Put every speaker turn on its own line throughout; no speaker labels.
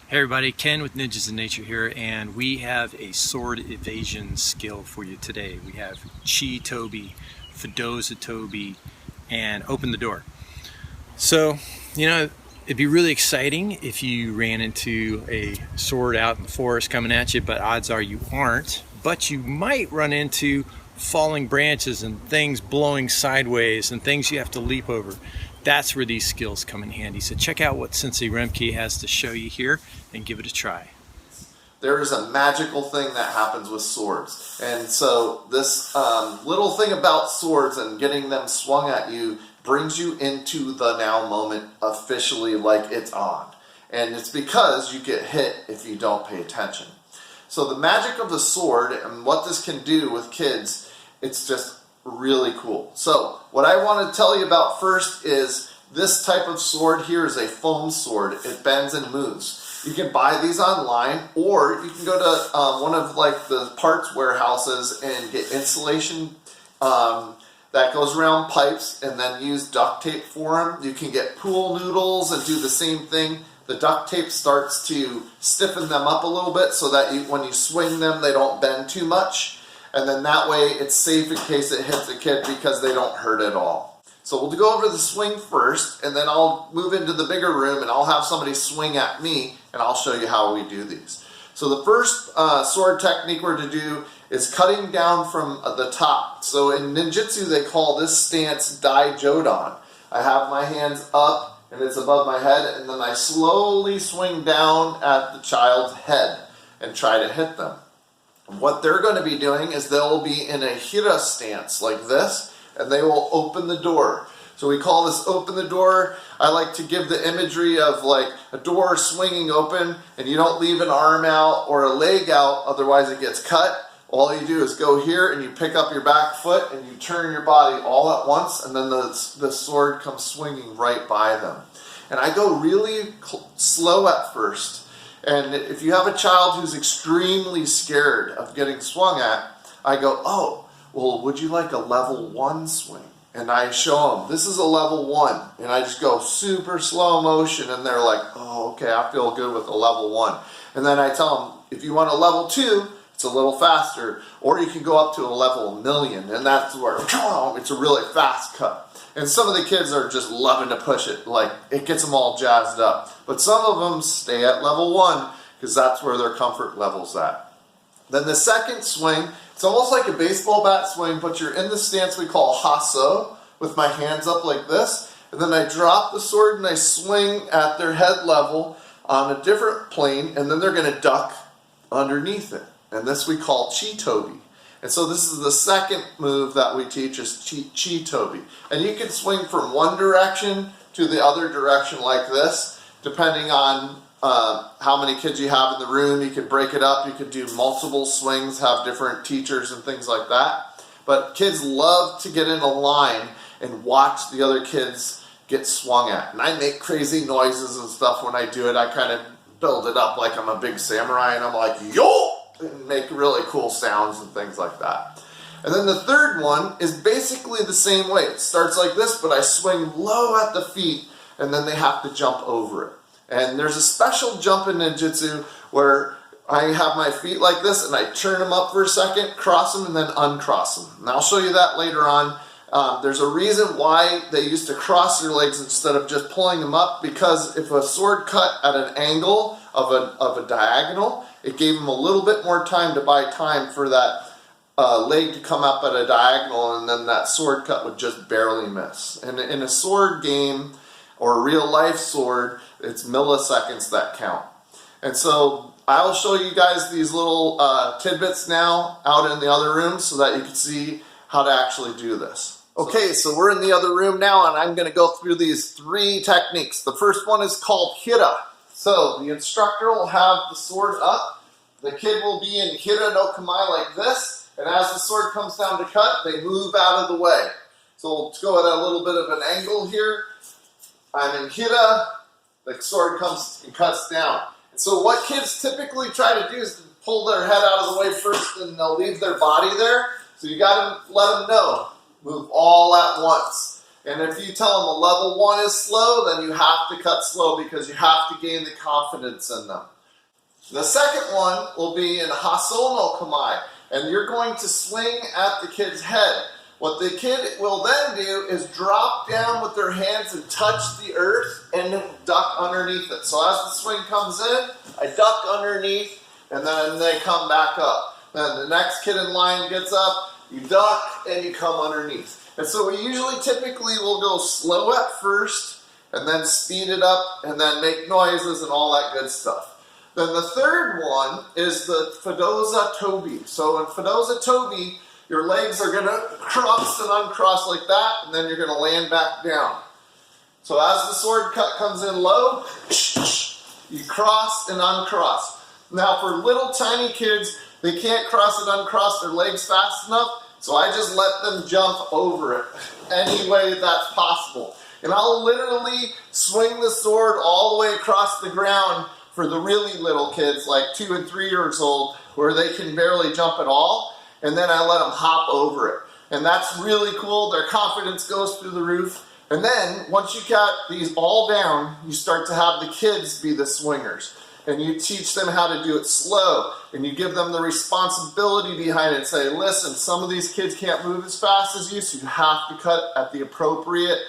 Hey everybody, Ken with Ninjas in Nature here, and we have a sword evasion skill for you today. We have Chi Toby, Fidoza Toby, and Open the Door. So, it'd be really exciting if you ran into a sword out in the forest coming at you, but odds are you aren't. But you might run into falling branches and things blowing sideways and things you have to leap over. That's where these skills come in handy. So check out what Sensei Remke has to show you here and give it a try.
There is a magical thing that happens with swords. And so this little thing about swords and getting them swung at you brings you into the now moment officially, like it's on. And it's because you get hit if you don't pay attention. So the magic of the sword and what this can do with kids, it's just really cool. So what I want to tell you about first is this type of sword here is a foam sword. It bends and moves. You can buy these online, or you can go to one of the parts warehouses and get insulation that goes around pipes and then use duct tape for them. You can get pool noodles and do the same thing. The duct tape starts to stiffen them up a little bit so that when you swing them, they don't bend too much. And then that way it's safe in case it hits a kid because they don't hurt at all. So we'll go over the swing first, and then I'll move into the bigger room and I'll have somebody swing at me and I'll show you how we do these. So the first sword technique we're to do is cutting down from the top. So in ninjutsu they call this stance Dai Jodan. I have my hands up and it's above my head, and then I slowly swing down at the child's head and try to hit them. What they're going to be doing is they'll be in a hira stance like this, and they will open the door. So we call this open the door. I like to give the imagery of like a door swinging open, and you don't leave an arm out or a leg out, otherwise it gets cut. All you do is go here and you pick up your back foot and you turn your body all at once, and then the sword comes swinging right by them. And I go really slow at first. And if you have a child who's extremely scared of getting swung at, I go, oh, well, would you like a level 1 swing? And I show them, this is a level 1. And I just go super slow motion, and they're like, oh, okay, I feel good with a level 1. And then I tell them, if you want a level 2, it's a little faster. Or you can go up to a level 1,000,000, and that's where it's a really fast cut. And some of the kids are just loving to push it, like it gets them all jazzed up. But some of them stay at level 1 because that's where their comfort level's at. Then the second swing, it's almost like a baseball bat swing, but you're in the stance we call hasso, with my hands up like this. And then I drop the sword and I swing at their head level on a different plane, and then they're going to duck underneath it. And this we call Chi Toby. And so this is the second move that we teach, is Chi Toby. And you can swing from one direction to the other direction like this, depending on how many kids you have in the room. You could break it up, you could do multiple swings, have different teachers and things like that. But kids love to get in a line and watch the other kids get swung at. And I make crazy noises and stuff when I do it. I kind of build it up like I'm a big samurai, and I'm like, yo! And make really cool sounds and things like that. And then the third one is basically the same way. It starts like this, but I swing low at the feet, and then they have to jump over it. And there's a special jump in ninjutsu where I have my feet like this, and I turn them up for a second, cross them, and then uncross them. And I'll show you that later on. There's a reason why they used to cross their legs instead of just pulling them up, because if a sword cut at an angle of a diagonal, it gave them a little bit more time to buy time for that leg to come up at a diagonal, and then that sword cut would just barely miss. And in a sword game, or a real life sword, it's milliseconds that count. And so I'll show you guys these little tidbits now out in the other room so that you can see how to actually do this. Okay, so we're in the other room now, and I'm going to go through these 3 techniques. The first one is called hira. So the instructor will have the sword up. The kid will be in hira no kamae like this, and as the sword comes down to cut, they move out of the way. So let's go at a little bit of an angle here. I'm in hira, the sword comes and cuts down. And so what kids typically try to do is to pull their head out of the way first, and they'll leave their body there. So you got to let them know, move all at once. And if you tell them a level 1 is slow, then you have to cut slow because you have to gain the confidence in them. The second one will be in Haso no Kamae, and you're going to swing at the kid's head. What the kid will then do is drop down with their hands and touch the earth and duck underneath it. So as the swing comes in, I duck underneath and then they come back up. Then the next kid in line gets up, you duck and you come underneath. And so we typically will go slow at first and then speed it up and then make noises and all that good stuff. Then the third one is the Fidoza Tobi. So in Fidoza Tobi, your legs are going to cross and uncross like that, and then you're going to land back down. So as the sword cut comes in low, you cross and uncross. Now for little tiny kids, they can't cross and uncross their legs fast enough, so I just let them jump over it any way that's possible. And I'll literally swing the sword all the way across the ground for the really little kids, like 2 and 3 years old, where they can barely jump at all. And then I let them hop over it. And that's really cool. Their confidence goes through the roof. And then, once you got these all down, you start to have the kids be the swingers. And you teach them how to do it slow. And you give them the responsibility behind it and say, listen, some of these kids can't move as fast as you, so you have to cut at the appropriate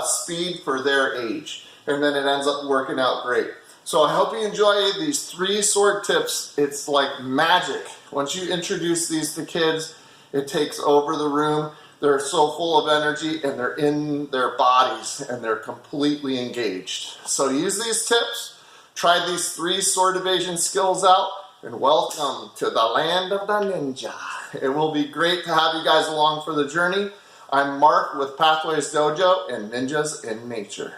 speed for their age. And then it ends up working out great. So I hope you enjoy these 3 sword tips. It's like magic. Once you introduce these to kids, it takes over the room. They're so full of energy and they're in their bodies and they're completely engaged. So use these tips, try these 3 sword evasion skills out, and welcome to the land of the ninja. It will be great to have you guys along for the journey. I'm Mark with Pathways Dojo and Ninjas in Nature.